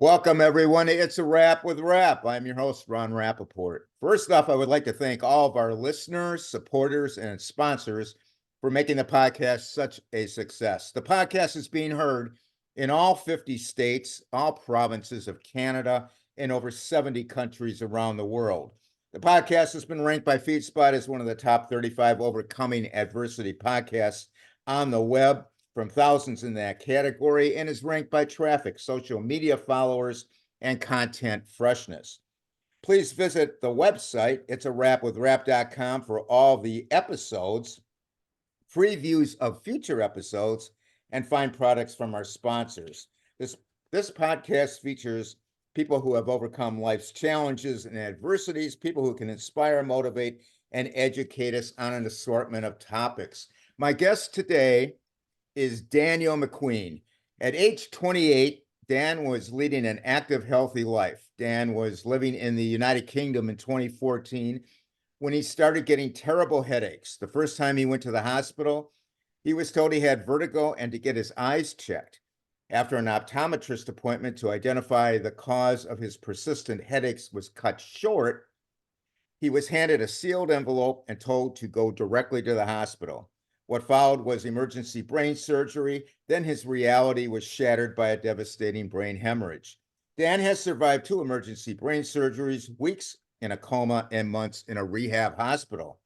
Welcome, everyone. It's a Wrap with Rap. I'm your host, Ron Rappaport. First off, I would like to thank all of our listeners, supporters, and sponsors for making the podcast such a success. The podcast is being heard in all 50 states, all provinces of Canada, and over 70 countries around the world. The podcast has been ranked by FeedSpot as one of the top 35 overcoming adversity podcasts on the web, from thousands in that category, and is ranked by traffic, social media followers, and content freshness. Please visit the website, it's a wrapwithrap.com, for all the episodes, previews of future episodes, and find products from our sponsors. This podcast features people who have overcome life's challenges and adversities, people who can inspire, motivate, and educate us on an assortment of topics. My guest today is Daniel MacQueen. At age 28, Dan was leading an active, healthy life. Dan was living in the United Kingdom in 2014 when he started getting terrible headaches. The first time he went to the hospital, he was told he had vertigo and to get his eyes checked. After an optometrist appointment to identify the cause of his persistent headaches was cut short, he was handed a sealed envelope and told to go directly to the hospital. What followed was emergency brain surgery. Then his reality was shattered by a devastating brain hemorrhage. Dan has survived 2 emergency brain surgeries, weeks in a coma, and months in a rehab hospital.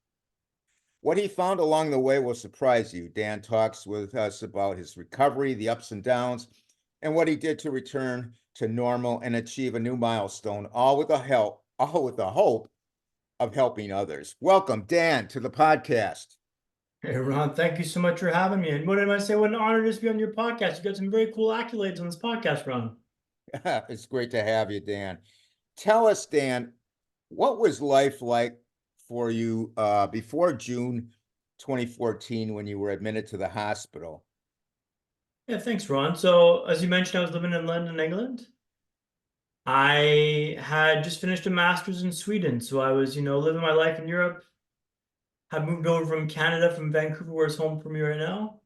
What he found along the way will surprise you. Dan talks with us about his recovery, the ups and downs, and what he did to return to normal and achieve a new milestone, all with the hope of helping others. Welcome, Dan, to the podcast. Hey, Ron, thank you so much for having me. And what did I say? What an honor it is to be on your podcast. You got some very cool accolades on this podcast, Ron. It's great to have you, Dan. Tell us, Dan, what was life like for you before June 2014 when you were admitted to the hospital? Yeah, thanks, Ron. So, as you mentioned, I was living in London, England. I had just finished a master's in Sweden. So I was, living my life in Europe. Had moved over from Canada, from Vancouver, where it's home for me right now.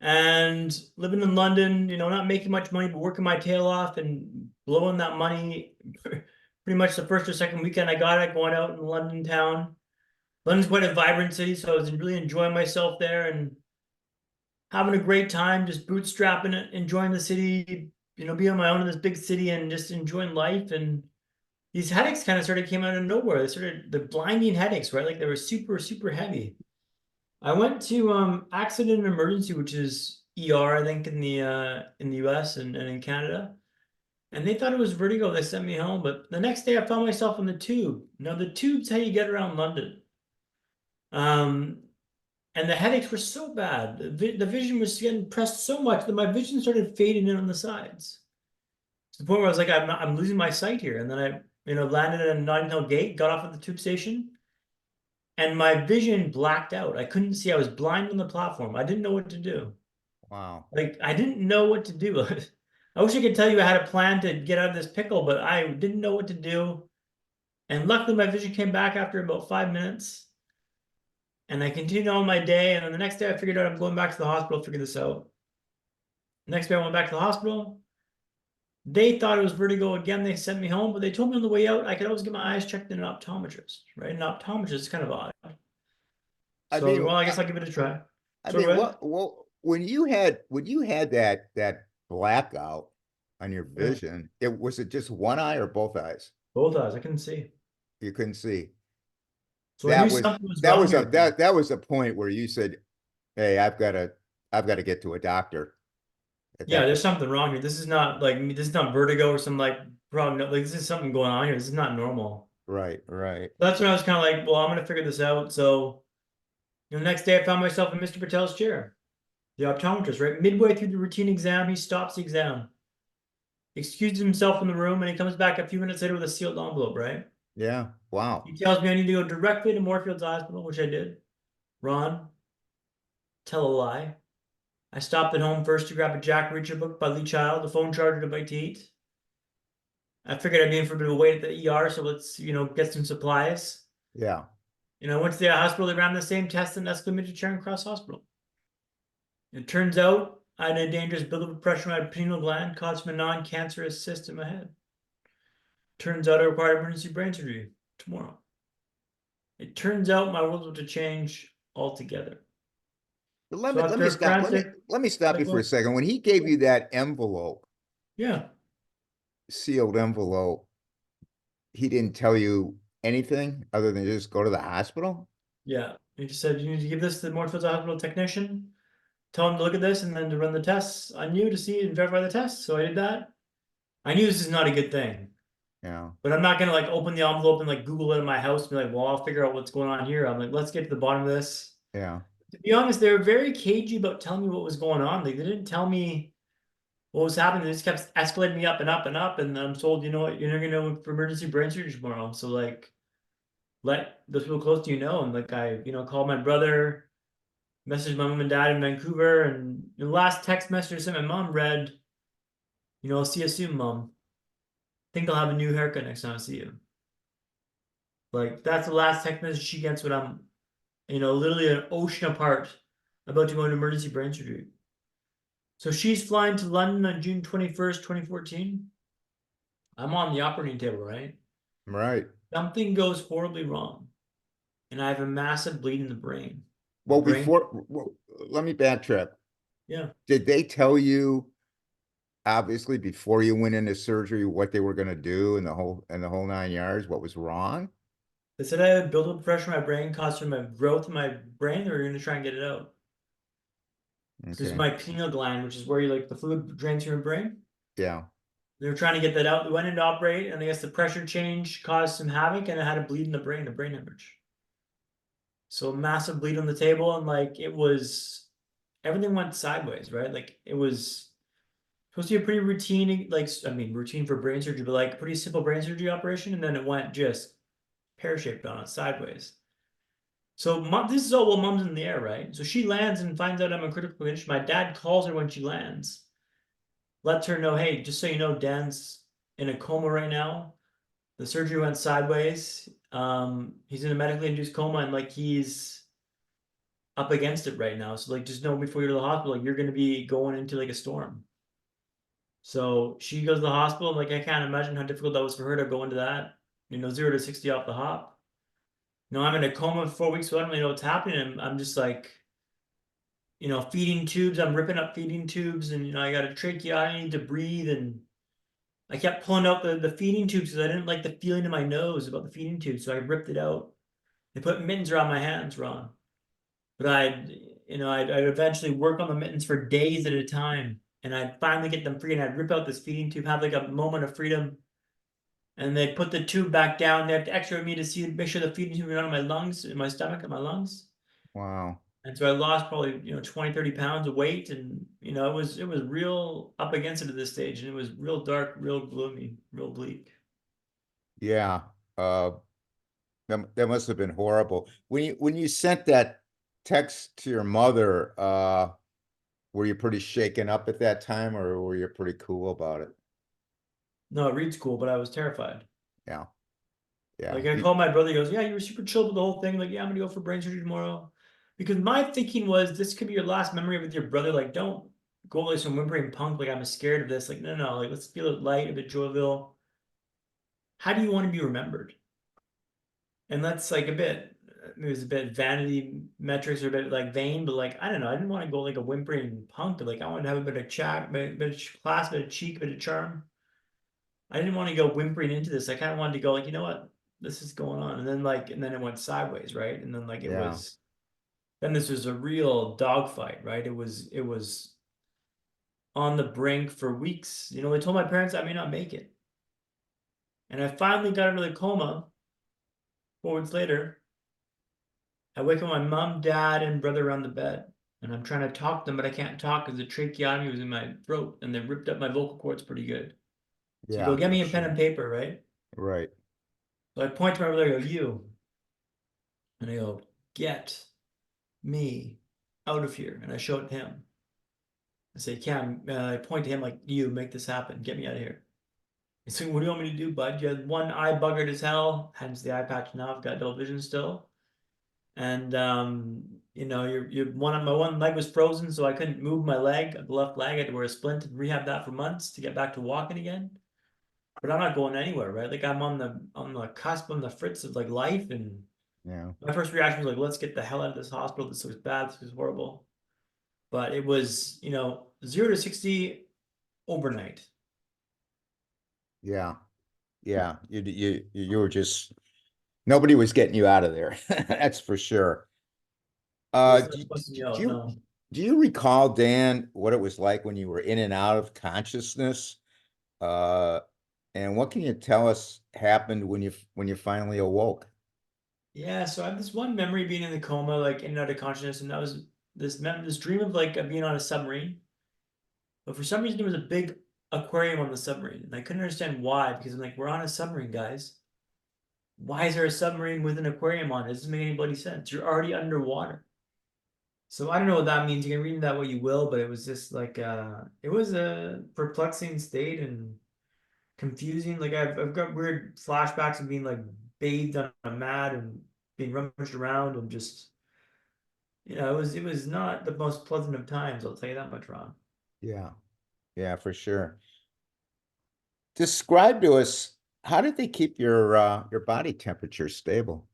And living in London, not making much money, but working my tail off and blowing that money pretty much the first or second weekend I got it, going out in London town. London's quite a vibrant city, so I was really enjoying myself there and having a great time, just bootstrapping it, enjoying the city, being on my own in this big city and just enjoying life. And these headaches kind of came out of nowhere. They started, the blinding headaches, right? Like they were super, super heavy. I went to accident and emergency, which is ER, I think, in the US and in Canada. And they thought it was vertigo. They sent me home. But the next day I found myself in the tube. Now the tube's how you get around London. And the headaches were so bad. The vision was getting pressed so much that my vision started fading in on the sides. To the point where I was like, I'm losing my sight here. And then I, landed at a Notting Hill gate, got off at the tube station, and my vision blacked out. I couldn't see. I was blind on the platform. I didn't know what to do. Wow. Like, I didn't know what to do. I wish I could tell you I had a plan to get out of this pickle, but I didn't know what to do. And luckily, my vision came back after about 5 minutes. And I continued on my day. And then the next day, I figured out I'm going back to the hospital to figure this out. Next day, I went back to the hospital. They thought it was vertigo again. They sent me home, but they told me on the way out I could always get my eyes checked in an optometrist, right? An optometrist is kind of odd. I So, mean, well, I guess I'll give it a try. what when you had that blackout on your vision, it just one eye or both eyes? Both eyes. I couldn't see. You couldn't see. So I knew something was wrong here. That was a point where you said, "Hey, I've got to get to a doctor." Yeah, there's something wrong here. This is not like this is not vertigo or some like problem. Like this is something going on here. This is not normal. Right. That's when I was kind of like, well, I'm gonna figure this out. So, the next day I found myself in Mr. Patel's chair, the optometrist, right? Midway through the routine exam, he stops the exam, excuses himself from the room, and he comes back a few minutes later with a sealed envelope, right? Yeah. Wow. He tells me I need to go directly to Moorfields Hospital, which I did. Ron, tell a lie. I stopped at home first to grab a Jack Reacher book by Lee Child, a phone charger to bite to eat. I figured I'd be in for a bit of a wait at the ER, so let's, get some supplies. Yeah. I went to the hospital, they ran the same test and escalated me to Charing Cross Hospital. It turns out I had a dangerous buildup of pressure in my pineal gland caused from a non-cancerous cyst in my head. Turns out I require emergency brain surgery tomorrow. It turns out my world's about to change altogether. Let So me let me after a stop. forensic, Let me stop you like for a what? second. When he gave you that envelope, Yeah, sealed envelope, he didn't tell you anything other than just go to the hospital? yeah. He just said you need to give this to the Moorfields Hospital technician. Tell him to look at this and then to run the tests on you to see and verify the tests. So I did that. I knew this is not a good thing, Yeah, but I'm not gonna like open the envelope and like Google it in my house and be like, well, I'll figure out what's going on here. I'm like, let's get to the bottom of this. yeah, To be honest, they were very cagey about telling me what was going on. Like, they didn't tell me what was happening. They just kept escalating me up and up and up. And I'm told, you know what, you're not gonna know for emergency brain surgery tomorrow. So like, let those people close to you know. And like, I, called my brother, messaged my mom and dad in Vancouver, and the last text message I sent my mom read, I'll see you soon, mom. Think I'll have a new haircut next time I see you. Like, that's the last text message she gets when I'm, literally an ocean apart, about to go into emergency brain surgery. So she's flying to London on June 21st, 2014. I'm on the operating table, right? right. Something goes horribly wrong, and I have a massive bleed in the brain. My Well, brain, let me backtrack. yeah. Did they tell you, obviously, before you went into surgery, what they were going to do and the whole 9 yards, what was wrong? They said I had buildup pressure in my brain caused from my growth in my brain. They were going to try and get it out. This is Okay. my pineal gland, which is where you like the fluid drains through your brain. Yeah. They were trying to get that out. They went in to operate, and I guess the pressure change caused some havoc, and I had a bleed in the brain, a brain hemorrhage. So a massive bleed on the table, and like it was, everything went sideways, right? Like it was supposed to be a pretty routine, like I mean, routine for brain surgery, but like a pretty simple brain surgery operation, and then it went just pear-shaped on it, sideways. So mom, this is all while mom's in the air, right? So she lands and finds out I'm a critical condition. My dad calls her when she lands, lets her know, hey, just so you know, Dan's in a coma right now. The surgery went sideways. He's in a medically induced coma, and like he's up against it right now. So like, just know before you go to the hospital, like you're gonna be going into like a storm. So she goes to the hospital, and like I can't imagine how difficult that was for her to go into that. 0 to 60 off the hop. I'm in a coma for 4 weeks, so I don't really know what's happening. I'm just like, feeding tubes. I'm ripping up feeding tubes, and I got a tracheotomy to breathe, and I kept pulling out the feeding tubes because I didn't like the feeling in my nose about the feeding tube, so I ripped it out. They put mittens around my hands, Ron. But I'd eventually work on the mittens for days at a time, and I'd finally get them free, and I'd rip out this feeding tube, have like a moment of freedom, and they put the tube back down. They had to X-ray me to see, make sure the feeding tube was out of my lungs, in my stomach, and my lungs. Wow. And so I lost probably 20, 30 pounds of weight, and it was real up against it at this stage, and it was real dark, real gloomy, real bleak. Yeah. Uh, that must have been horrible. When you sent that text to your mother, were you pretty shaken up at that time, or were you pretty cool about it? No, it reads cool, but I was terrified. Yeah. Yeah. Like I called my brother, he goes, "Yeah, you were super chill with the whole thing." Like, "Yeah, I'm gonna go for brain surgery tomorrow." Because my thinking was this could be your last memory with your brother. Like, don't go like some whimpering punk, like I'm scared of this. Like, no, no, like let's feel it light, a bit jovial. How do you want to be remembered? And that's like a bit, it was a bit vanity metrics or a bit like vain, but like I don't know, I didn't want to go like a whimpering punk, but like I wanted to have a bit of chat, bit of class, bit of cheek, bit of charm. I didn't want to go whimpering into this. I kind of wanted to go like, you know what, this is going on, and then it went sideways, right? And then like Yeah. then this was a real dogfight, right? It was on the brink for weeks. I told my parents I may not make it, and I finally got out of the coma 4 weeks later. I wake up my mom, dad, and brother around the bed, and I'm trying to talk to them, but I can't talk because the tracheotomy was in my throat, and they ripped up my vocal cords pretty good. So you go, Yeah. get I'm me a pen sure. and paper, right? Right. So I point to my brother, I go, you, and I go, get me out of here, and I show it to him. I say, Cam, I point to him like, you make this happen, get me out of here. He's like, what do you want me to do, bud? You had one eye buggered as hell, hence the eye patch now. I've got double vision still. And You know, my one leg was frozen, so I couldn't move my leg, the left leg. I had to wear a splint and rehab that for months to get back to walking again. But I'm not going anywhere, right? Like I'm on the cusp, on the fritz of like life, and Yeah. my first reaction was like, let's get the hell out of this hospital. This was bad. This was horrible. But it was, 0 to 60 overnight. Yeah. Yeah. You were just nobody was getting you out of there. That's for sure. There Uh, was no do, busting do, you do out. you No. do you recall, Dan, what it was like when you were in and out of consciousness? Uh, and what can you tell us happened when you finally awoke? Yeah, so I have this one memory being in the coma, like in and out of consciousness, and that was this dream of like being on a submarine. But for some reason, there was a big aquarium on the submarine, and I couldn't understand why. Because I'm like, we're on a submarine, guys. Why is there a submarine with an aquarium on it? It doesn't make any bloody sense. You're already underwater. So I don't know what that means. You can read that what you will, but it was just like it was a perplexing state and confusing. Like I've got weird flashbacks of being like bathed on a mat and being rummaged around and just it was not the most pleasant of times, I'll tell you that much, Ron. Yeah. Yeah, for sure. Describe to us, how did they keep your body temperature stable?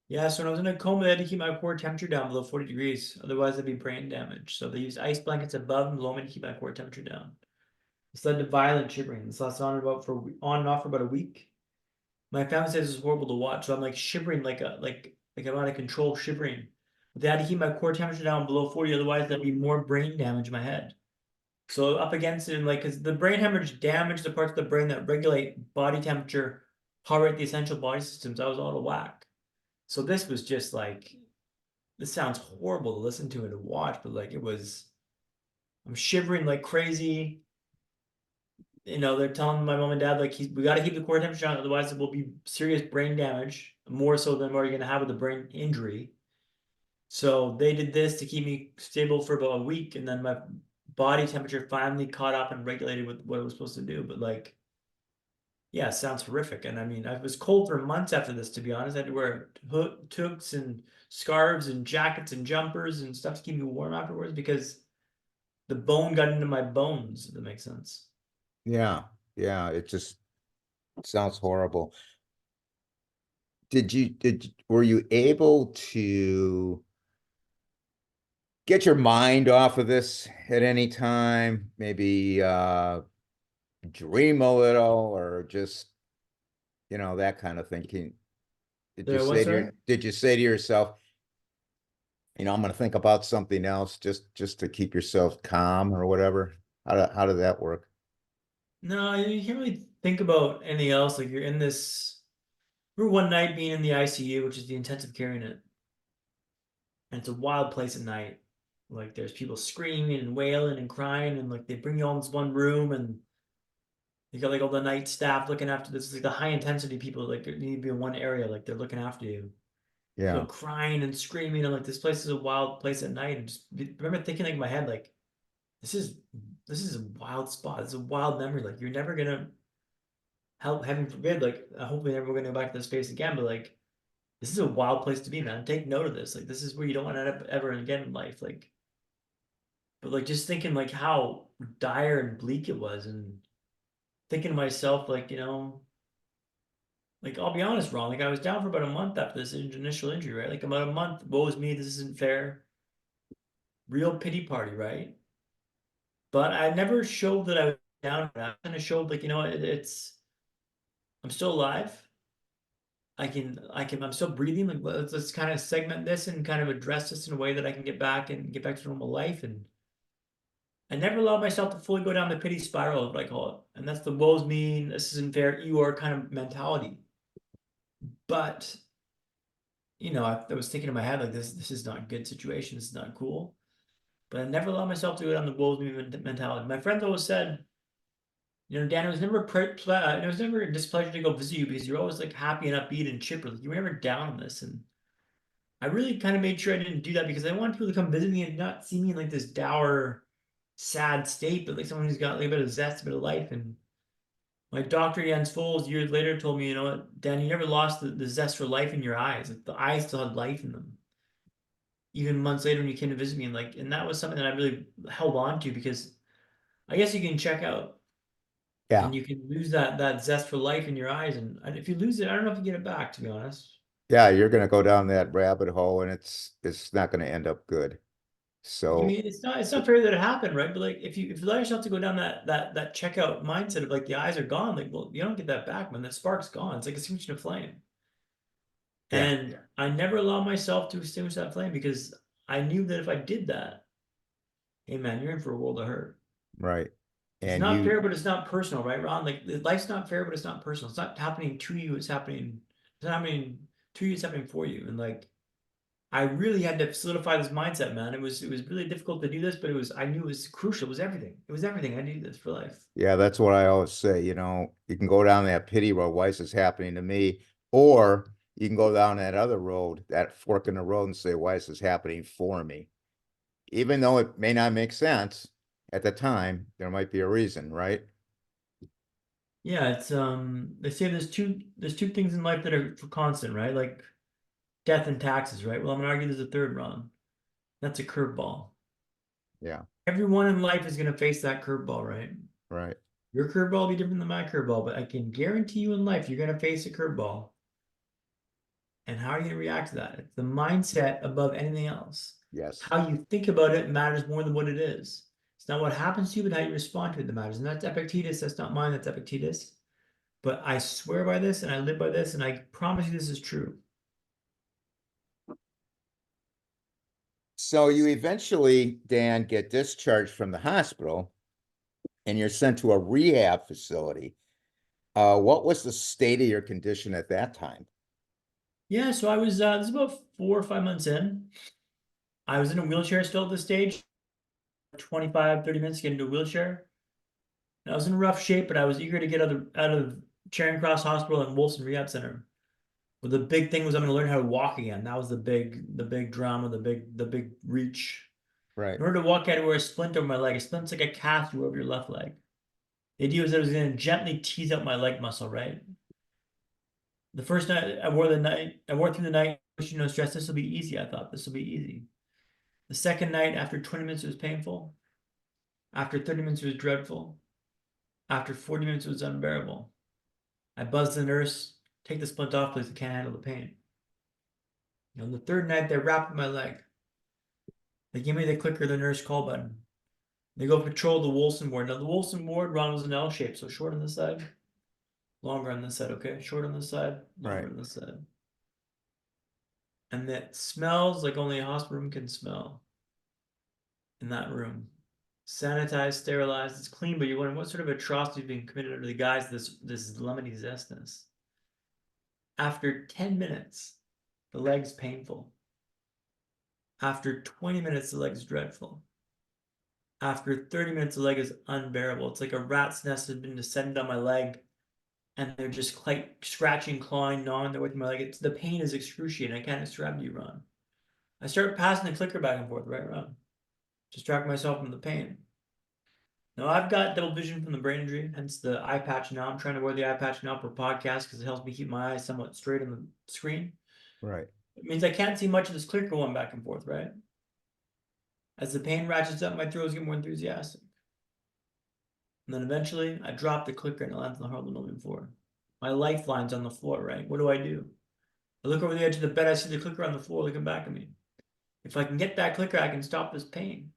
Yeah, so when I was in a coma, they had to keep my core temperature down below 40 degrees, otherwise I'd be brain damaged. So they used ice blankets above and below me to keep my core temperature down. This led to violent shivering. This lasted on and off for about a week. My family says it's horrible to watch, so I'm like shivering like I'm out of control shivering. But they had to keep my core temperature down below 40, otherwise there'd be more brain damage in my head. So up against it, and like, because the brain hemorrhage damaged the parts of the brain that regulate body temperature, heart rate, the essential body systems. I was out of whack. So this was just like, this sounds horrible to listen to and to watch, but like it was, I'm shivering like crazy. They're telling my mom and dad like we got to keep the core temperature down, otherwise it will be serious brain damage, more so than what you're gonna have with a brain injury. So they did this to keep me stable for about a week, and then my body temperature finally caught up and regulated with what it was supposed to do. But like, yeah, it sounds horrific. And I mean, I was cold for months after this, to be honest. I had to wear toques and scarves and jackets and jumpers and stuff to keep me warm afterwards because the bone got into my bones, if that makes sense. Yeah. Yeah, it just sounds horrible. Were you able to get your mind off of this at any time? Maybe dream a little or just, that kind of thinking. There, what, sorry? Did you say to yourself, I'm going to think about something else just to keep yourself calm or whatever? How did that work? No, you can't really think about anything else. Like you're in this. I remember one night being in the ICU, which is the intensive care unit, and it's a wild place at night. Like there's people screaming and wailing and crying, and like they bring you all in this one room, and you got like all the night staff looking after this. It's like the high intensity people like need to be in one area, like they're looking after you. People Yeah. crying and screaming, and like this place is a wild place at night. And just remember thinking like in my head, like this is this is a wild spot. It's a wild memory. Like you're never gonna help, heaven forbid. Like hopefully never gonna go back to this space again. But like this is a wild place to be, man. Take note of this. Like this is where you don't want to end up ever again in life. Like, but like just thinking like how dire and bleak it was, and thinking to myself like like I'll be honest, Ron. Like I was down for about a month after this initial injury, right? Like about a month. Woe is me. This isn't fair. Real pity party, right? But I never showed that I was down. I kind of showed like it's I'm still alive. I'm still breathing. Like let's kind of segment this and kind of address this in a way that I can get back to normal life. And I never allowed myself to fully go down the pity spiral, what I call it. And that's the woes me, this isn't fair, Eeyore kind of mentality. But I was thinking in my head like this is not a good situation. This is not cool. But I never allowed myself to go down the woes me mentality. My friends always said, Dan, it was never a displeasure to go visit you because you're always like happy and upbeat and chipper. Like you were never down on this. And I really kind of made sure I didn't do that because I wanted people to come visit me and not see me in like this dour, sad state, but like someone who's got like a bit of zest, a bit of life. And my doctor, Jens Foles, years later told me, you know what, Dan, you never lost the zest for life in your eyes. Like the eyes still had life in them. even months later when you came to visit me, and that was something that I really held on to because I guess you can check out Yeah. and you can lose that zest for life in your eyes, and if you lose it, I don't know if you get it back, to be honest. Yeah, you're going to go down that rabbit hole and it's not going to end up good. I So, mean, it's not fair that it happened, right? But like, if you allow yourself to go down that checkout mindset of like the eyes are gone, like, well, you don't get that back, man. That spark's gone. It's like extinguishing a flame. yeah, And I never allowed myself to extinguish that flame because I knew that if I did that, hey man, you're in for a world of hurt. right. It's And not fair, but it's not personal, right, Ron? Like life's not fair, but it's not personal. It's not happening to you, it's not happening to you, it's happening for you. And like I really had to solidify this mindset, man. It was really difficult to do this, but I knew it was crucial. It was everything. It was everything. I needed this for life. yeah, that's what I always say. You can go down that pity road. Why is this happening to me? Or you can go down that other road, that fork in the road, and say, why is this happening for me? Even though it may not make sense at the time, there might be a reason, right? Yeah, it's they say there's two things in life that are for constant, right? Like death and taxes, right? Well, I'm gonna argue there's a third, Ron. That's a curveball. Yeah, Everyone in life is gonna face that curveball, right? right. Your curveball will be different than my curveball, but I can guarantee you in life you're gonna face a curveball. And how are you gonna react to that? It's the mindset above anything else. Yes. How you think about it matters more than what it is. It's not what happens to you, but how you respond to it that matters. And that's Epictetus. That's not mine. That's Epictetus. But I swear by this, and I live by this, and I promise you this is true. So you eventually, Dan, get discharged from the hospital and you're sent to a rehab facility. What was the state of your condition at that time? Yeah, so I was this is about 4 or 5 months in. I was in a wheelchair still at this stage, 25, 30 minutes to get into a wheelchair. And I was in rough shape, but I was eager to get out of Charing Cross Hospital and Wilson Rehab Center. But the big thing was I'm going to learn how to walk again. That was the big drama, the big reach. Right, In order to walk, I had to wear a splint over my leg. A splint's like a cast you over your left leg. The idea was that I was going to gently tease out my leg muscle, right? The first night I wore through the night, no stress. This will be easy. I thought this will be easy. The second night, after 20 minutes, it was painful. After 30 minutes, it was dreadful. After 40 minutes, it was unbearable. I buzzed the nurse, take the splint off, please. I can't handle the pain. On the third night, they wrapped my leg. They gave me the clicker, the nurse call button. They go patrol the Wilson ward. Now, the Wilson ward, Ron, was an L shape, so short on this side, longer on this side, okay? Short on this side, longer right. on this side. And that smells like only a hospital room can smell in that room. Sanitized, sterilized, it's clean, but you're wondering what sort of atrocity is being committed under the guise of this lemony zestness. After 10 minutes, the leg's painful. After 20 minutes, the leg's dreadful. After 30 minutes, the leg is unbearable. It's like a rat's nest has been descended on my leg, and they're just like scratching, clawing, gnawing their way through my leg. The pain is excruciating. I can't describe to you, Ron. I start passing the clicker back and forth, right, Ron? Distract myself from the pain. Now I've got double vision from the brain injury, hence the eye patch now. I'm trying to wear the eye patch now for podcast because it helps me keep my eyes somewhat straight on the screen. Right. It means I can't see much of this clicker going back and forth, right? As the pain ratchets up, my throws get more enthusiastic. And then eventually I drop the clicker and it lands on the hard floor. My lifeline's on the floor, right? What do? I look over the edge of the bed, I see the clicker on the floor looking back at me. If I can get that clicker, I can stop this pain.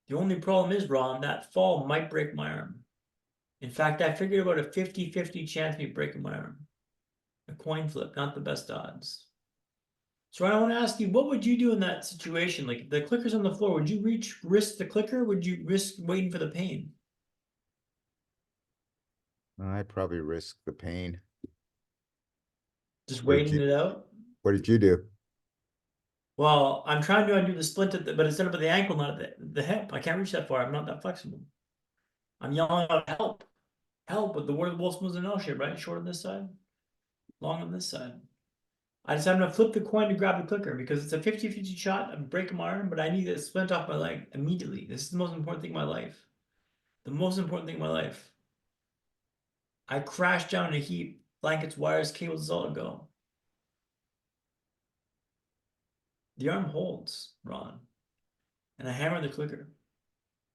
The only problem is, Ron, that fall might break my arm. In fact, I figured about a 50-50 chance of me breaking my arm. A coin flip, not the best odds. So I want to ask you, what would you do in that situation? Like if the clicker's on the floor, would you risk the clicker? Would you risk waiting for the pain? I probably risk the pain. Just What did waiting you it out? What did you do? Well, I'm trying to undo the splint, but it's up at the ankle, not at the hip. I can't reach that far. I'm not that flexible. I'm yelling out help, help, but the word wolf was an L shape, right? Short on this side, long on this side. I decided to flip the coin to grab the clicker because it's a 50-50 shot. I'm breaking my arm, but I need to splint off my leg immediately. This is the most important thing in my life. The most important thing in my life. I crashed down in a heap. Blankets, wires, cables, all go. The arm holds, Ron, and I hammer the clicker,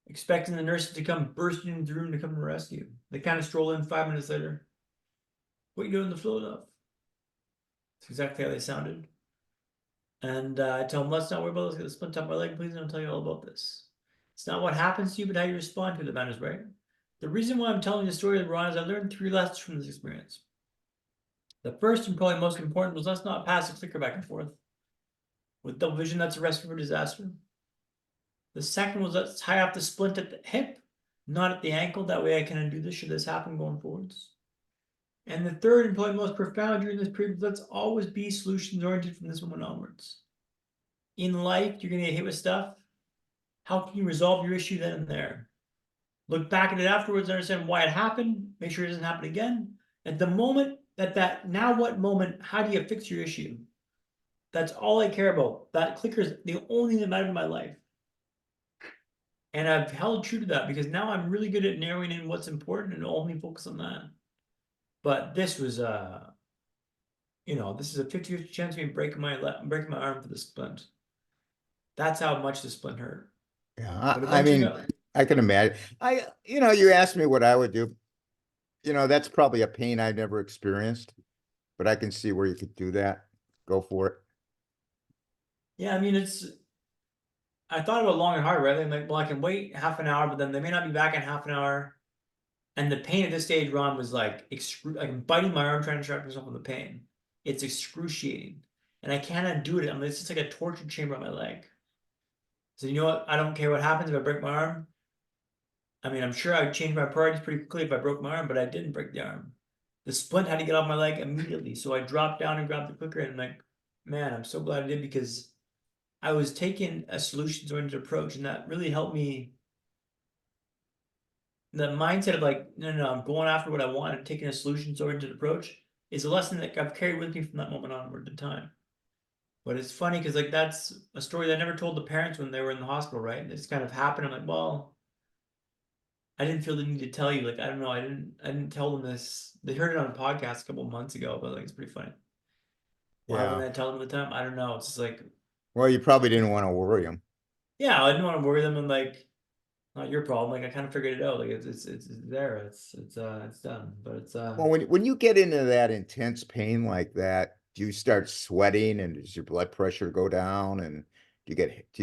expecting the nurses to come bursting into the room to come to rescue. They kind of stroll in 5 minutes later. What are you doing on the floor, love? That's exactly how they sounded. And I tell them, let's not worry about it. Let's get the splint up my leg, please, and I'll tell you all about this. It's not what happens to you, but how you respond to it that matters, right? The reason why I'm telling the story, Ron, is I learned 3 lessons from this experience. The first and probably most important was let's not pass the clicker back and forth. With double vision, that's a recipe for disaster. The second was let's tie off the splint at the hip, not at the ankle. That way I can undo this should this happen going forwards. And the third and probably most profound during this period, let's always be solutions oriented from this moment onwards. In life, you're going to get hit with stuff. How can you resolve your issue then and there? Look back at it afterwards, understand why it happened, make sure it doesn't happen again. At the moment, now what moment, how do you fix your issue? That's all I care about. That clicker is the only thing that matters in my life. And I've held true to that because now I'm really good at narrowing in what's important and only focus on that. But this was this is a 50-50 chance of me breaking my arm for the splint. That's how much the splint hurt. Yeah, But I eventually mean, I can imagine. You asked me what I would do. That's probably a pain I've never experienced, but I can see where you could do that. Go for it. yeah, I mean I thought about it long and hard, right? I'm like, well, I can wait half an hour, but then they may not be back in half an hour. And the pain at this stage, Ron, was like I'm biting my arm trying to distract myself from the pain. It's excruciating. And I can't undo it. I mean, it's just like a torture chamber on my leg. So you know what? I don't care what happens if I break my arm. I mean, I'm sure I would change my priorities pretty quickly if I broke my arm, but I didn't break the arm. The splint had to get off my leg immediately. So I dropped down and grabbed the clicker and I'm like, man, I'm so glad I did because I was taking a solutions-oriented approach and that really helped me. The mindset of like, no, I'm going after what I want and taking a solutions-oriented approach is a lesson that I've carried with me from that moment onward in time. But it's funny because like that's a story that I never told the parents when they were in the hospital, right? It's kind of happened. I'm like, well, I didn't feel the need to tell you. Like, I don't know, I didn't tell them this. They heard it on a podcast a couple of months ago, but like it's pretty funny. Why Yeah. wouldn't I tell them at the time? I don't know. It's just like, Well, you probably didn't want to worry them. yeah, I didn't want to worry them and like not your problem. Like I kind of figured it out. Like it's there. It's done. But it's Well, when you get into that intense pain like that, do you start sweating and does your blood pressure go down and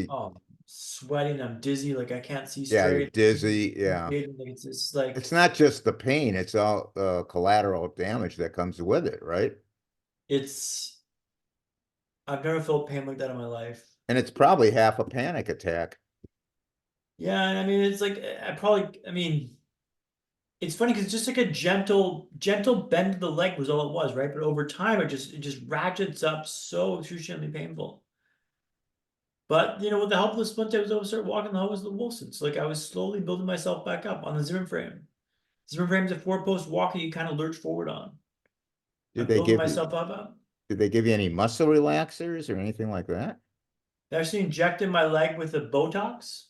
oh, sweating. I'm dizzy. Like I can't see yeah, you're straight. dizzy. Yeah. Like it's just like It's not just the pain, it's all the collateral damage that comes with it, right? it's. I've never felt pain like that in my life. And it's probably half a panic attack. Yeah, and I mean it's like I mean it's funny because it's just like a gentle bend of the leg was all it was, right? But over time it just ratchets up so excruciatingly painful. But with the help of the splint, I was able to start walking the hose of the Wilson. So like I was slowly building myself back up on the Zimmer frame. Zimmer frame is a 4-post walker you kind of lurch forward on. Did I'm they building give you myself up. did they give you any muscle relaxers or anything like that? They actually injected my leg with a Botox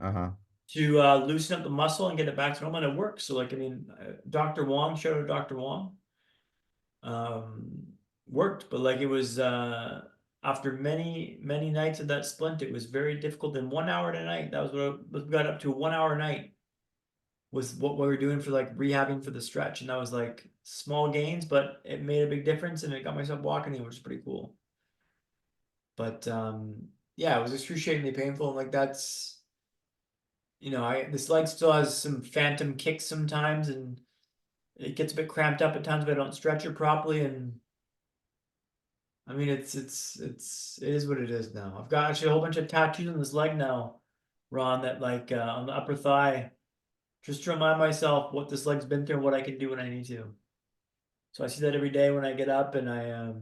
Uh-huh. to loosen up the muscle and get it back to normal, and it works. So like I mean, Dr. Wong, shout out to Dr. Wong, um, worked, but like it was after many nights of that splint, it was very difficult. And 1 hour a night, that was what we got up to. 1 hour a night was what we were doing for like rehabbing for the stretch, and that was like small gains, but it made a big difference, and it got myself walking, which is pretty cool. But yeah, it was excruciatingly painful, and like that's. This leg still has some phantom kicks sometimes, and it gets a bit cramped up at times if I don't stretch it properly. And I mean, it is what it is now. I've got actually a whole bunch of tattoos on this leg now, Ron, that like on the upper thigh, just to remind myself what this leg's been through and what I can do when I need to. So I see that every day when I get up, and I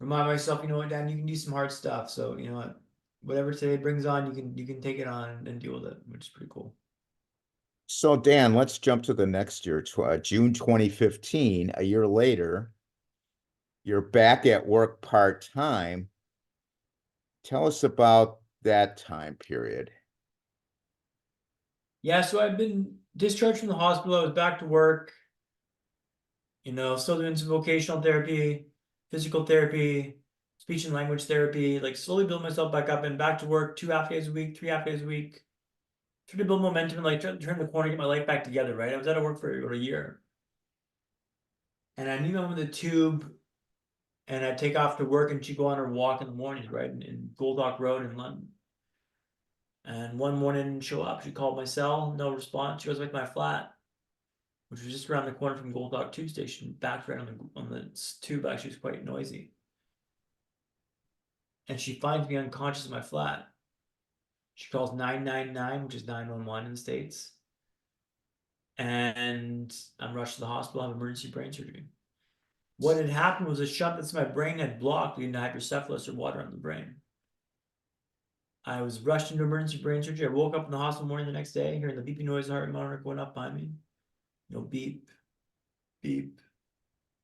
remind myself, you know what, Dan, you can do some hard stuff. So you know what, whatever today brings on, you can take it on and deal with it, which is pretty cool. So Dan, let's jump to the next year, June 2015, a year later, you're back at work part-time. Tell us about that time period. Yeah, so I've been discharged from the hospital. I was back to work, still doing some vocational therapy, physical therapy, speech and language therapy, like slowly build myself back up and back to work 2 half days a week, 3 half days a week. Trying to build momentum and like turn the corner, get my life back together, right? I was out of work for about a year. And I knew I'm in the tube and I'd take off to work and she'd go on her walk in the morning, right? In Golddock Road in London. And one morning show up, she called my cell, no response. She goes back to my flat, which was just around the corner from Golddock Tube Station, backed right on the tube. Actually, it was quite noisy. And she finds me unconscious in my flat. She calls 999, which is 911 in the States. And I'm rushed to the hospital, I have emergency brain surgery. What had happened was a shunt that's in my brain had blocked, leading to hydrocephalus or water on the brain. I was rushed into emergency brain surgery. I woke up in the hospital morning the next day, hearing the beeping noise, heart monitor going up behind me. Beep, beep,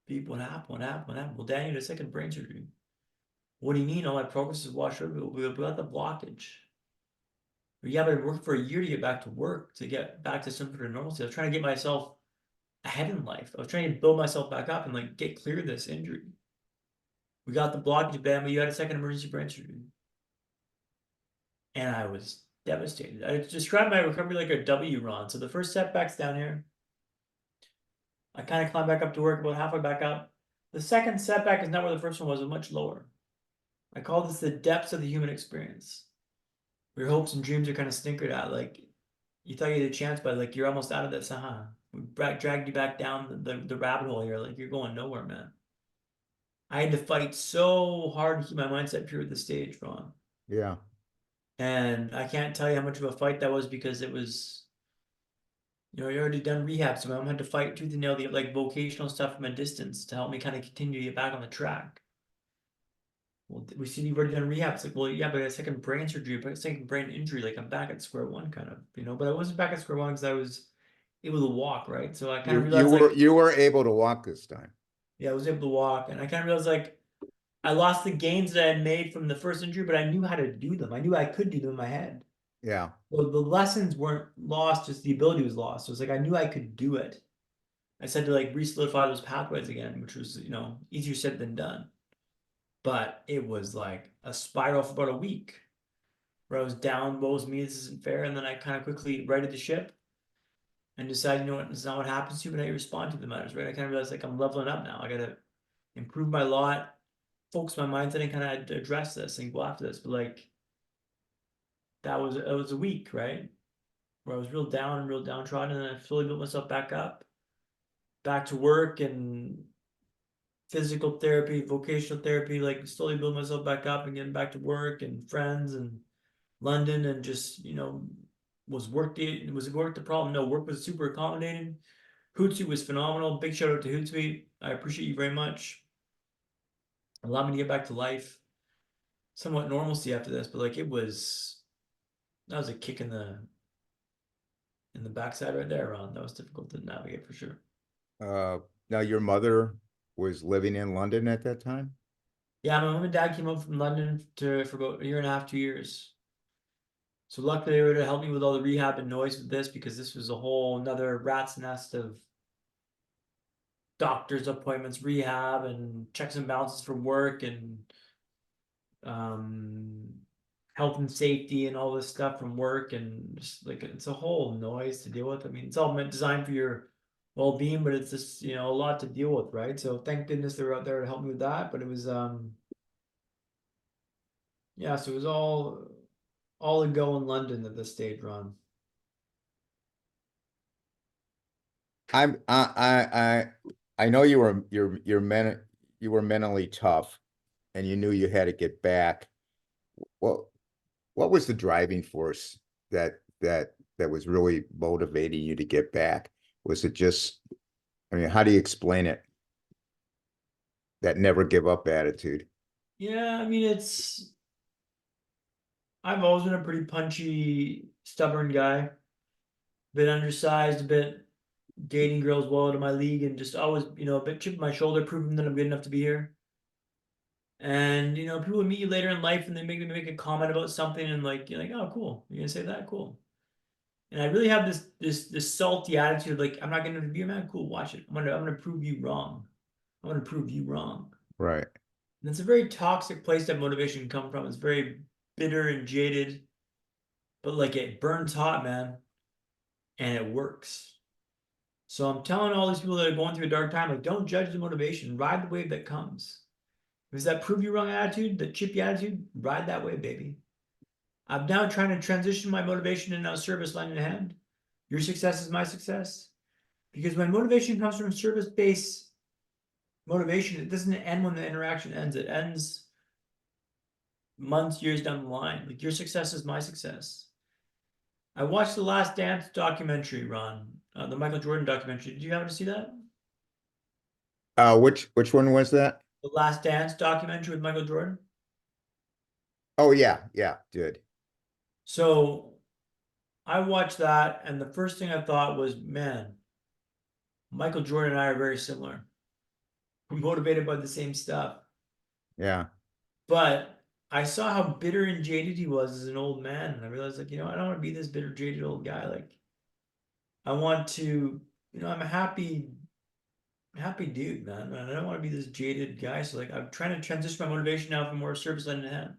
beep. What happened? What happened? What happened? Well, Dan, you had a second brain surgery. What do you mean? All my progress is washed over. We got the blockage. But yeah, but I've worked for a year to get back to work, to get back to some sort of normalcy. I was trying to get myself ahead in life. I was trying to build myself back up and like get clear of this injury. We got the blockage, Ben, but you had a second emergency brain surgery. And I was devastated. I described my recovery like a W, Ron. So the first setback's down here. I kind of climbed back up to work, about halfway back up. The second setback is not where the first one was, but much lower. I call this the depths of the human experience. Where your hopes and dreams are kind of stinkered at. Like, you thought you had a chance, but like you're almost out of this, We dragged you back down the rabbit hole here. Like, you're going nowhere, man. I had to fight so hard to keep my mindset pure at the stage, Ron. Yeah. And I can't tell you how much of a fight that was, because it was, you already done rehab, so I had to fight tooth and nail the like vocational stuff from a distance to help me kind of continue to get back on the track. Well, we see you've already done rehab. It's like, well, yeah, but I got a second brain surgery, but a second brain injury. Like, I'm back at square one, kind of, But I wasn't back at square one because I was able to walk, right? So I kind of You realized, were like, you were able to walk this time. yeah, I was able to walk, and I kind of realized, like, I lost the gains that I had made from the first injury, but I knew how to do them. I knew I could do them in my head. Yeah. Well, the lessons weren't lost, just the ability was lost. So it's like I knew I could do it. I just had to like re-solidify those pathways again, which was, easier said than done. But it was like a spiral for about a week where I was down, woe is me, this isn't fair. And then I kind of quickly righted the ship and decided, this is not what happens to you, but how you respond to the matters, right? I kind of realized, like, I'm leveling up now. I got to improve my lot, focus my mindset, and kind of address this and go after this. But like, it was a week, right? Where I was real down and real downtrodden, and then I slowly built myself back to work and physical therapy, vocational therapy, like slowly build myself back up and getting back to work and friends and London, and just, was work the problem? No, work was super accommodating. Hootsuite was phenomenal. Big shout out to Hootsuite. I appreciate you very much. Allowed me to get back to life, somewhat normalcy after this, but like that was a kick in the backside right there, Ron. That was difficult to navigate for sure. Uh, Now your mother was living in London at that time? Yeah, my mom and dad came up from London for about a year and a half, 2 years. So luckily they were able to help me with all the rehab and noise with this, because this was a whole another rat's nest of doctor's appointments, rehab, and checks and balances for work, and um, health and safety and all this stuff from work, and just like it's a whole noise to deal with. I mean, it's all meant designed for your well-being, but it's just, a lot to deal with, right? So thank goodness they were out there to help me with that. But it was yeah, so it was all a go in London at this stage, Ron. I'm I know you were mentally tough and you knew you had to get back. Well, what was the driving force that was really motivating you to get back? Was it just, I mean, how do you explain it? That never give up attitude. Yeah, I mean, I've always been a pretty punchy, stubborn guy. Been undersized, a bit dating girls well out of my league, and just always, a bit chip on my shoulder, proving that I'm good enough to be here. And people would meet you later in life and they make a comment about something, and like you're like, oh, cool, you're gonna say that, cool. And I really have this salty attitude, like, I'm not gonna be a man, cool, watch it. I'm gonna prove you wrong. I'm gonna prove you wrong. Right. And it's a very toxic place that motivation can come from. It's very bitter and jaded, but like it burns hot, man, and it works. So I'm telling all these people that are going through a dark time, like, don't judge the motivation. Ride the wave that comes. If it's that prove you wrong attitude, the chippy attitude, ride that wave, baby. I'm now trying to transition my motivation into now service line in hand. Your success is my success. Because when motivation comes from service-based motivation, it doesn't end when the interaction ends. It ends months, years down the line. Like, your success is my success. I watched the Last Dance documentary, Ron, the Michael Jordan documentary. Did you happen to see that? Which one was that? The Last Dance documentary with Michael Jordan. Oh yeah, yeah, did. So I watched that, and the first thing I thought was, man, Michael Jordan and I are very similar. We're motivated by the same stuff. Yeah. But I saw how bitter and jaded he was as an old man, and I realized, like, I don't want to be this bitter, jaded old guy. Like, I want to, I'm a happy dude, man. And I don't want to be this jaded guy. So, like, I'm trying to transition my motivation now from more service line to hand.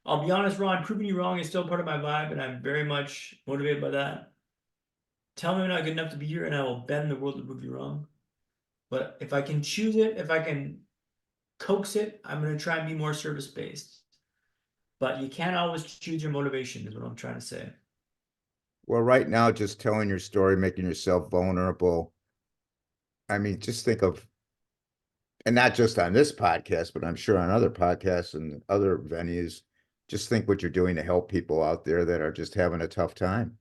I'll be honest, Ron, proving you wrong is still part of my vibe, and I'm very much motivated by that. Tell me I'm not good enough to be here, and I will bend the world to prove you wrong. But if I can choose it, if I can coax it, I'm going to try and be more service based. But you can't always choose your motivation, is what I'm trying to say. Well, right now, just telling your story, making yourself vulnerable. I mean, just think of, and not just on this podcast, but I'm sure on other podcasts and other venues, just think what you're doing to help people out there that are just having a tough time.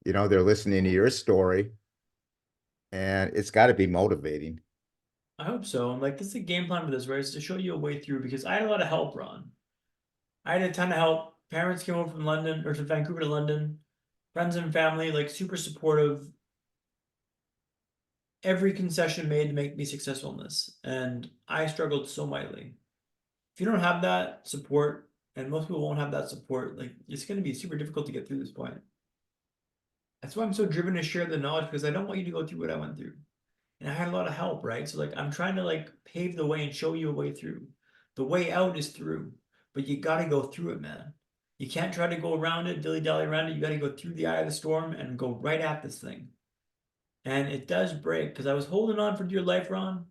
They're listening to your story, and it's got to be motivating. I hope so. I'm like, this is a game plan for this, right? It's to show you a way through because I had a lot of help, Ron. I had a ton of help. Parents came over from London or from Vancouver to London. Friends and family, like super supportive. Every concession made to make me successful in this. And I struggled so mightily. If you don't have that support, and most people won't have that support, like it's going to be super difficult to get through this point. That's why I'm so driven to share the knowledge because I don't want you to go through what I went through. And I had a lot of help, right? So like I'm trying to like pave the way and show you a way through. The way out is through, but you got to go through it, man. You can't try to go around it, dilly-dally around it. You got to go through the eye of the storm and go right at this thing. And it does break because I was holding on for dear life, Ron.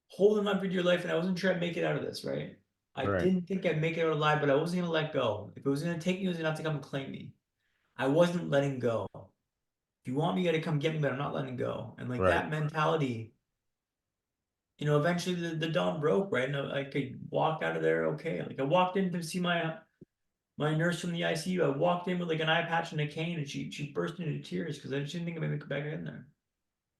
Holding on for dear life, and I wasn't sure I'd make it out of this, right? I Right. didn't think I'd make it out alive, but I wasn't gonna let go. If it was gonna take me, it was gonna have to come and claim me. I wasn't letting go. If you want me, you gotta come get me, but I'm not letting go. And like Right. that mentality, eventually the dawn broke, right? And I could walk out of there okay. Like I walked in to see my nurse from the ICU. I walked in with like an eye patch and a cane, and she burst into tears because I just didn't think I'd make it back in there.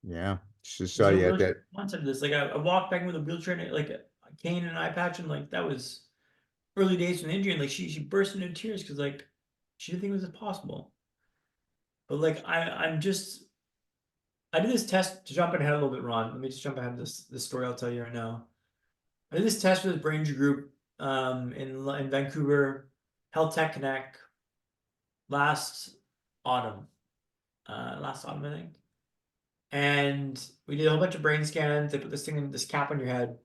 Yeah. She There's saw no you at real that. concept of this. Like I walked back in with a wheelchair and like a cane and an eye patch, and like that was early days from the injury, and like she burst into tears because like she didn't think it was possible. But like I did this test to jump ahead a little bit, Ron. Let me just jump ahead this story I'll tell you right now. I did this test for this brain injury group in Vancouver, Health Tech Connect last autumn. Last autumn, I think. And we did a whole bunch of brain scans. They put this thing in this cap on your head,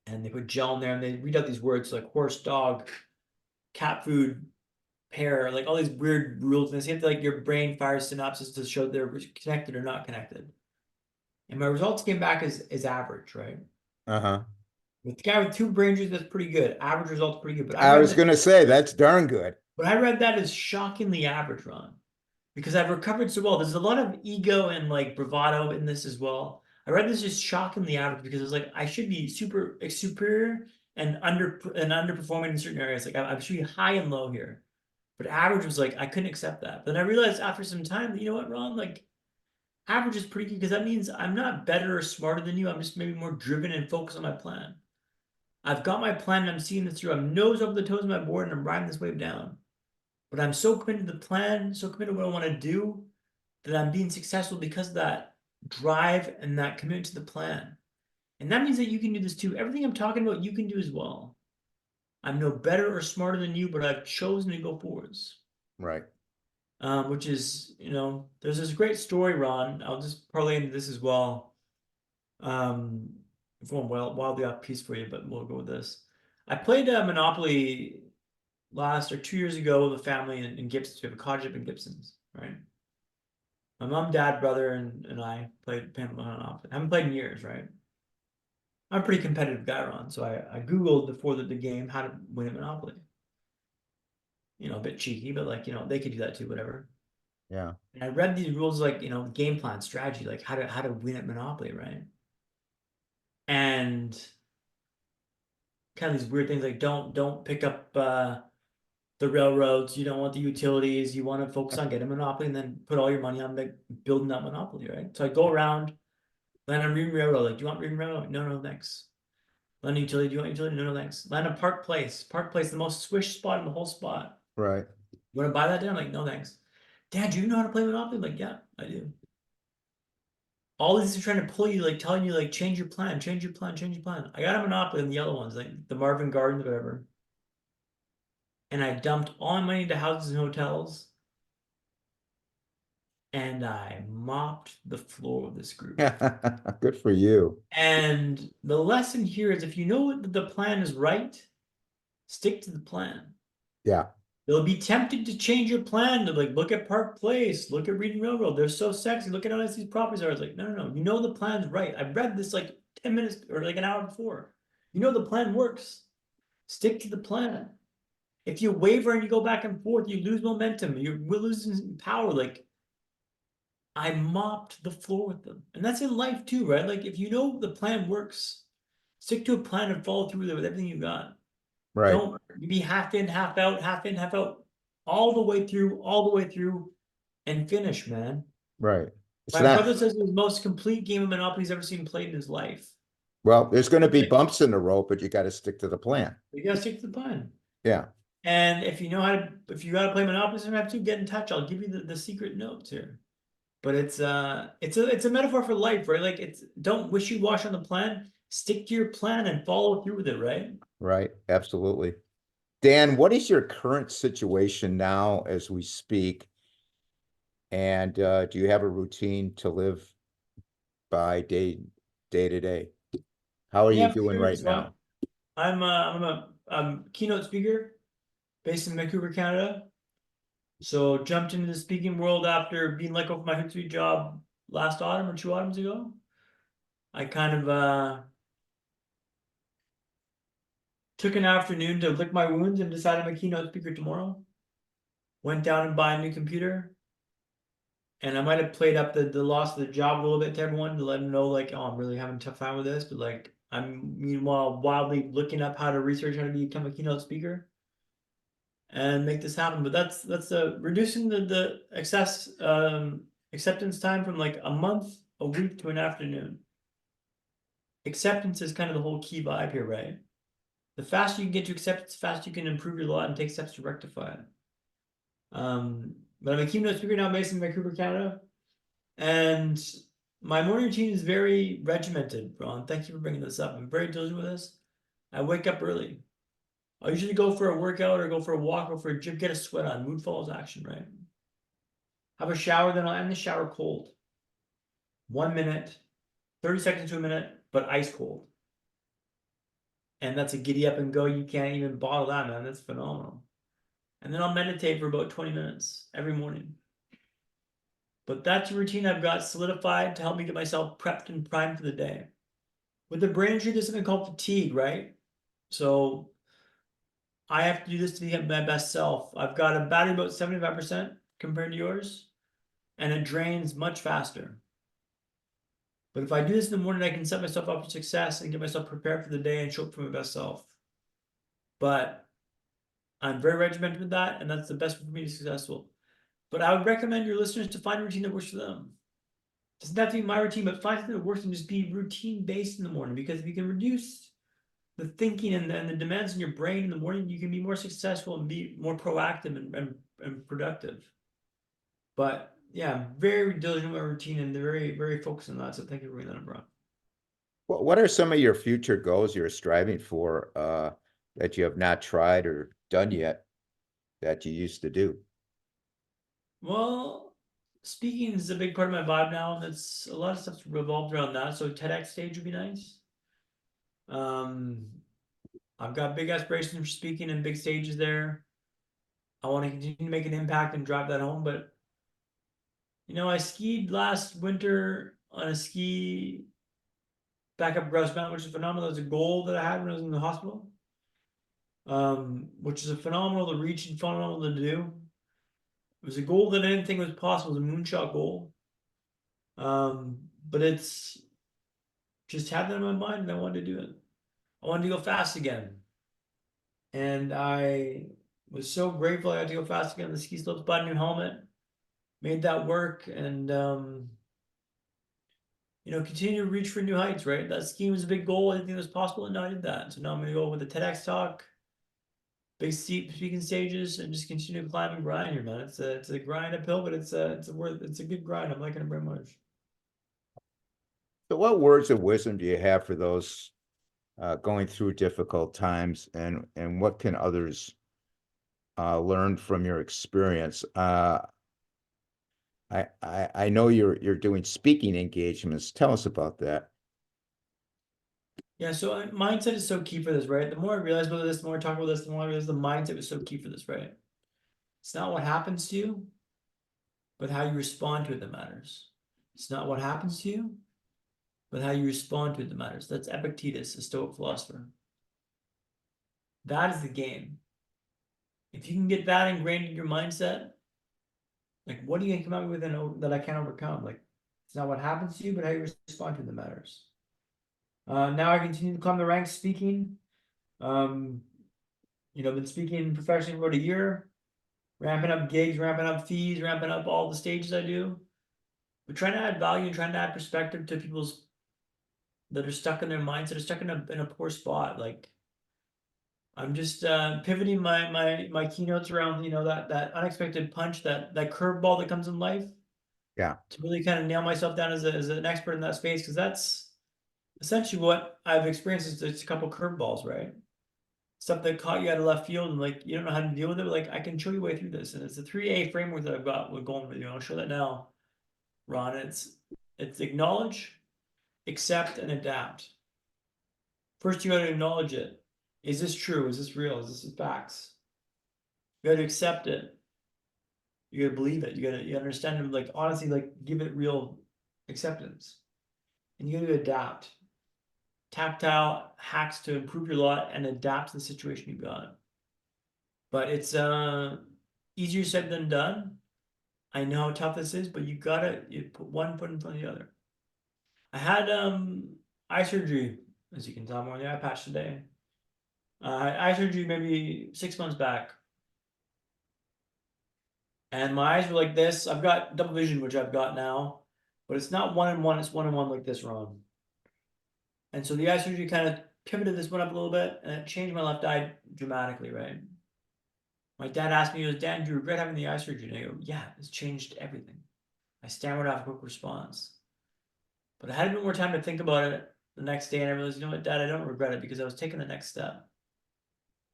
and they put gel in there, and they read out these words like horse, dog, cat food, pair, like all these weird rules. And they have to like your brain fires synapses to show they're connected or not connected. And my results came back as average, right? Uh-huh. With the guy with two brain injuries, that's pretty good. Average results pretty good. I was gonna say that's darn good. But I read that as shockingly average, Ron, because I've recovered so well. There's a lot of ego and like bravado in this as well. I read this as shockingly average because it's like I should be super superior and underperforming in certain areas. Like I should be high and low here. But average was like, I couldn't accept that. But then I realized after some time that, you know what, Ron? Like, average is pretty good because that means I'm not better or smarter than you. I'm just maybe more driven and focused on my plan. I've got my plan and I'm seeing this through. I'm nose over the toes of my board and I'm riding this wave down. But I'm so committed to the plan, so committed to what I want to do that I'm being successful because of that drive and that commitment to the plan. And that means that you can do this too. Everything I'm talking about, you can do as well. I'm no better or smarter than you, but I've chosen to go forwards. Right. Which is, there's this great story, Ron. I'll just parlay into this as well. Um, I'm going wildly off piece for you, but we'll go with this. I played Monopoly last or 2 years ago with a family in Gibsons. We have a cottage up in Gibsons, right? My mom, dad, brother, and I played Monopoly. I haven't played in years, right? I'm a pretty competitive guy, Ron, so I Googled before the game how to win at Monopoly. You know, a bit cheeky, but like, you know, they could do that too, whatever. Yeah. And I read these rules like, you know, game plan, strategy, like how to win at Monopoly, right? And kind of these weird things like don't pick up the railroads, you don't want the utilities, you want to focus on getting a monopoly and then put all your money on like building that monopoly, right? So I go around, land on Reading Railroad, like, do you want Reading Railroad? No, no, thanks. Land on utility, do you want utility? No, no, thanks. Land on Park Place. Park Place, the most swish spot in the whole spot. Right. You want to buy that down? Like, no, thanks. Dad, do you know how to play Monopoly? I'm like, yeah, I do. All these are trying to pull you, like telling you, like, change your plan, change your plan, change your plan. I got a Monopoly in the yellow ones, like the Marvin Gardens, whatever. And I dumped all my money into houses and hotels. And I mopped the floor with this group. Good for you. And the lesson here is if you know that the plan is right, stick to the plan. Yeah. They'll be tempted to change your plan to like look at Park Place, look at Reading Railroad. They're so sexy. Look at how nice these properties are. I was like, no, no, no. You know the plan's right. I read this like 10 minutes or like an hour before. You know the plan works. Stick to the plan. If you waver and you go back and forth, you lose momentum. You're losing power. Like I mopped the floor with them. And that's in life too, right? Like if you know the plan works, stick to a plan and follow through with everything you got. Right. Don't be half in, half out, half in, half out, all the way through, all the way through, and finish, man. Right. It's My brother not, says it was the most complete game of Monopoly he's ever seen played in his life. well, there's going to be bumps in the road, but you got to stick to the plan. You gotta stick to the plan. Yeah. And if you know how to, if you gotta play Monopoly, you have to get in touch. I'll give you the secret notes here. But it's a metaphor for life, right? Like it's don't wishy-wash on the plan. Stick to your plan and follow through with it, right? Right. Absolutely. Dan, what is your current situation now as we speak? And do you have a routine to live by day to day? How are you Yeah, for doing sure. right So now? I'm a keynote speaker based in Vancouver, Canada. So jumped into the speaking world after being let go from my Hootsuite job last autumn or 2 autumns ago. I kind of took an afternoon to lick my wounds and decided I'm a keynote speaker tomorrow. Went down and bought a new computer. And I might have played up the loss of the job a little bit to everyone to let them know, like, oh, I'm really having a tough time with this. But like, I'm meanwhile wildly looking up how to research how to become a keynote speaker and make this happen. But that's reducing the acceptance time from like a month, a week to an afternoon. Acceptance is kind of the whole key vibe here, right? The faster you can get to acceptance, the faster you can improve your lot and take steps to rectify it. But I'm a keynote speaker now based in Vancouver, Canada. And my morning routine is very regimented, Ron. Thank you for bringing this up. I'm very diligent with this. I wake up early. I'll usually go for a workout or go for a walk or for a gym, get a sweat on. Mood follows action, right? Have a shower, then I'll end the shower cold. 1 minute, 30 seconds to a minute, but ice cold. And that's a giddy up and go. You can't even bottle that, man. That's phenomenal. And then I'll meditate for about 20 minutes every morning. But that's a routine I've got solidified to help me get myself prepped and primed for the day. With the brain injury, there's something called fatigue, right? So I have to do this to be my best self. I've got a battery about 75% compared to yours, and it drains much faster. But if I do this in the morning, I can set myself up for success and get myself prepared for the day and show up for my best self. But I'm very regimented with that, and that's the best way for me to be successful. But I would recommend your listeners to find a routine that works for them. It doesn't have to be my routine, but find something that works and just be routine based in the morning. Because if you can reduce the thinking and the demands in your brain in the morning, you can be more successful and be more proactive and productive. But yeah, I'm very diligent with my routine and very, very focused on that. So thank you for bringing that up, Ron. What are some of your future goals you're striving for that you have not tried or done yet that you used to do? Well, speaking is a big part of my vibe now, and it's a lot of stuff's revolved around that. So TEDx stage would be nice. I've got big aspirations for speaking in big stages there. I want to continue to make an impact and drive that home. But I skied last winter on a ski back up Grouse Mountain, which is phenomenal. It was a goal that I had when I was in the hospital, which is a phenomenal to reach and phenomenal to do. It was a goal that I didn't think was possible. It was a moonshot goal. But it's just had that in my mind and I wanted to do it. I wanted to go fast again. And I was so grateful I got to go fast again on the ski slopes, bought a new helmet, made that work, and continue to reach for new heights, right? That skiing was a big goal. I didn't think it was possible, and now I did that. So now I'm gonna go with the TEDx talk, big speaking stages, and just continue to climb and grind here, man. It's a grind uphill, but it's a good grind. I'm liking it very much. So what words of wisdom do you have for those going through difficult times, and what can others learn from your experience? I know you're doing speaking engagements. Tell us about that. Yeah, so mindset is so key for this, right? The more I realize about this, the more I talk about this, the more I realize the mindset was so key for this, right? It's not what happens to you, but how you respond to it that matters. It's not what happens to you, but how you respond to it that matters. That's Epictetus, a Stoic philosopher. That is the game. If you can get that ingrained in your mindset, like what are you gonna come up with that I can't overcome? Like it's not what happens to you, but how you respond to it that matters. Now I continue to climb the ranks speaking. I've been speaking professionally for about a year, ramping up gigs, ramping up fees, ramping up all the stages I do. But trying to add value and trying to add perspective to people's that are stuck in their minds, that are stuck in a poor spot. Like I'm just pivoting my keynotes around, that unexpected punch, that curveball that comes in life Yeah. to really kind of nail myself down as an expert in that space, because that's essentially what I've experienced is just a couple curveballs, right? Stuff that caught you out of left field and like you don't know how to deal with it, but like I can show you a way through this. And it's a 3A framework that I've got with going with you. I'll show that now, Ron. It's acknowledge, accept, and adapt. First, you got to acknowledge it. Is this true? Is this real? Is this facts? You got to accept it. You got to believe it. You understand it. Like honestly, like give it real acceptance. And you got to adapt. Tactile hacks to improve your lot and adapt to the situation you got. But it's easier said than done. I know how tough this is, but you put one foot in front of the other. I had eye surgery, as you can tell, more on the eye patch today. Eye surgery maybe 6 months back. And my eyes were like this. I've got double vision, which I've got now, but it's not one in one, it's one in one like this, Ron. And so the eye surgery kind of pivoted this one up a little bit and it changed my left eye dramatically, right? My dad asked me, he goes, Dan, do you regret having the eye surgery? And I go, yeah, it's changed everything. I stammered out a quick response. But I had a bit more time to think about it the next day, and I realized, you know what, Dad, I don't regret it because I was taking the next step.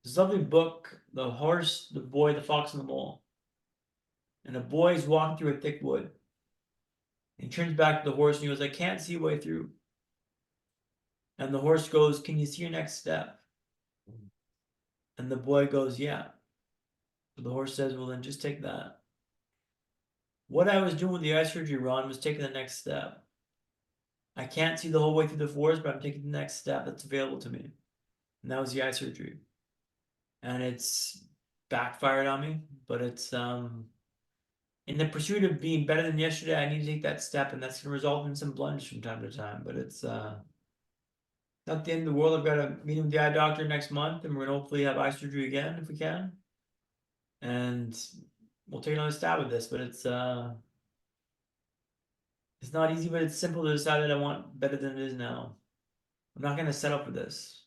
This lovely book, The Horse, the Boy, the Fox, and the Mole. And the boy is walking through a thick wood. And he turns back to the horse and he goes, I can't see a way through. And the horse goes, can you see your next step? And the boy goes, yeah. So the horse says, well, then just take that. What I was doing with the eye surgery, Ron, was taking the next step. I can't see the whole way through the forest, but I'm taking the next step that's available to me. And that was the eye surgery. And it's backfired on me, but it's in the pursuit of being better than yesterday, I need to take that step, and that's going to result in some blunders from time to time. But it's not the end of the world. I've got a meeting with the eye doctor next month, and we're going to hopefully have eye surgery again if we can. And we'll take another stab at this, but it's not easy, but it's simple to decide that I want better than it is now. I'm not going to set up for this.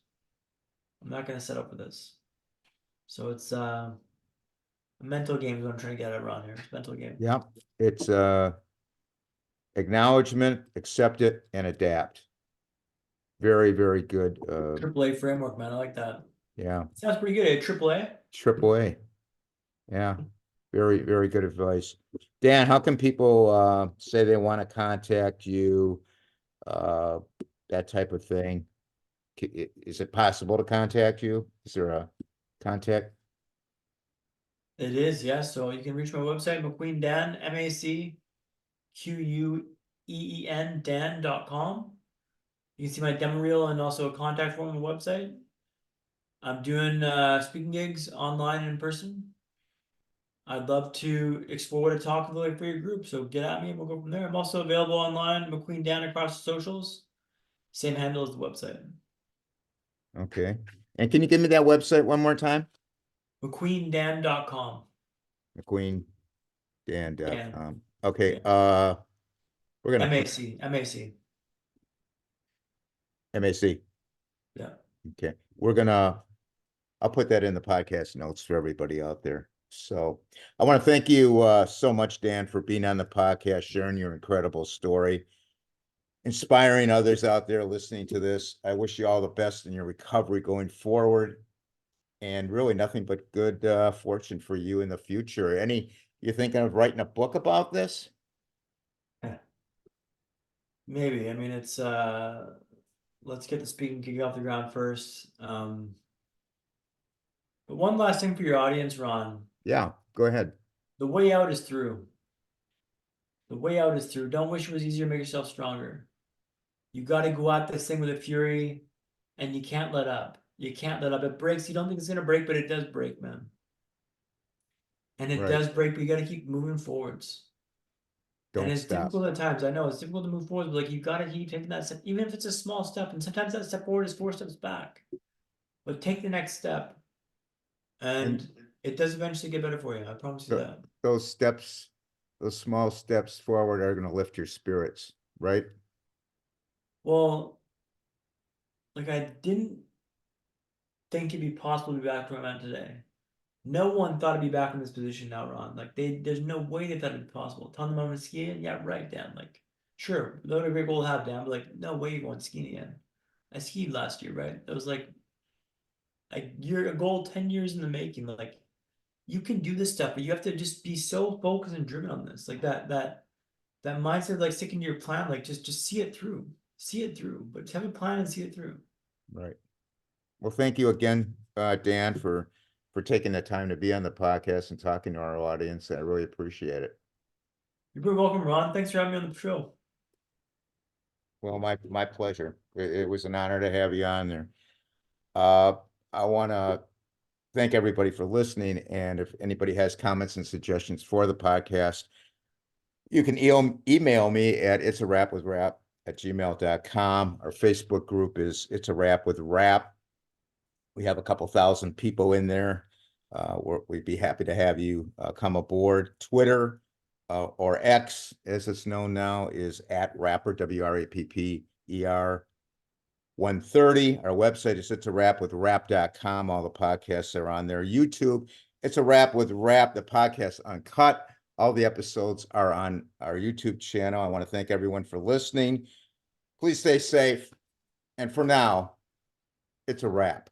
I'm not going to set up for this. So it's a mental game is what I'm trying to get around here. It's a mental game. Yeah. It's acknowledgement, accept it, and adapt. Very, very good. AAA framework, man. I like that. Yeah. Sounds pretty good. AAA. AAA. Yeah. Very, very good advice. Dan, how can people say they want to contact you, that type of thing? Is it possible to contact you? Is there a contact? It is, yes. So you can reach my website, MacQueen Dan, MacQueen, Dan.com. You can see my demo reel and also a contact form on the website. I'm doing speaking gigs online and in person. I'd love to explore what a talk will like for your group. So get at me and we'll go from there. I'm also available online, MacQueen Dan across the socials. Same handle as the website. Okay. And can you give me that website one more time? MacQueenDan.com. MacQueenDan.com. Okay. Yeah. We're gonna put MAC. MAC. MAC. Yeah. Okay. I'll put that in the podcast notes for everybody out there. So I want to thank you so much, Dan, for being on the podcast, sharing your incredible story, inspiring others out there listening to this. I wish you all the best in your recovery going forward, and really nothing but good fortune for you in the future. You're thinking of writing a book about this? Maybe. I mean, it's let's get the speaking gig off the ground first. But one last thing for your audience, Ron. Yeah, go ahead. The way out is through. The way out is through. Don't wish it was easier, make yourself stronger. You got to go at this thing with a fury, and you can't let up. You can't let up. It breaks. You don't think it's gonna break, but it does break, man. And it Right. does break, but you got to keep moving forwards. And Don't it's stop. difficult at times. I know it's difficult to move forward, but like you got to keep taking that step, even if it's a small step. And sometimes that step forward is 4 steps back. But take the next step, And and it does eventually get better for you. I promise you that. those steps, those small steps forward are going to lift your spirits, right? Well, like I didn't think it'd be possible to be back where I'm at today. No one thought I'd be back in this position now, Ron. Like there's no way they thought it'd be possible. Telling them I'm gonna ski again, yeah, right, Dan. Like, sure, that would be a great goal to have, Dan. But like, no way you're going skiing again. I skied last year, right? That was like a goal 10 years in the making. Like, you can do this stuff, but you have to just be so focused and driven on this. Like that mindset of like sticking to your plan, like just see it through. See it through. But have a plan and see it through. Right. Well, thank you again, Dan, for taking the time to be on the podcast and talking to our audience. I really appreciate it. You're very welcome, Ron. Thanks for having me on the show. Well, my pleasure. It was an honor to have you on there. I want to thank everybody for listening. And if anybody has comments and suggestions for the podcast, you can email me at itsarapwithrap@gmail.com. Our Facebook group is It's a Rap with Rap. We have a couple thousand people in there. We'd be happy to have you come aboard. Twitter or X, as it's known now, is @rapper, WRAPPER 130. Our website is itsarapwithrap.com. All the podcasts are on there. YouTube, It's a Rap with Rap, the podcast uncut. All the episodes are on our YouTube channel. I want to thank everyone for listening. Please stay safe. And for now, it's a wrap.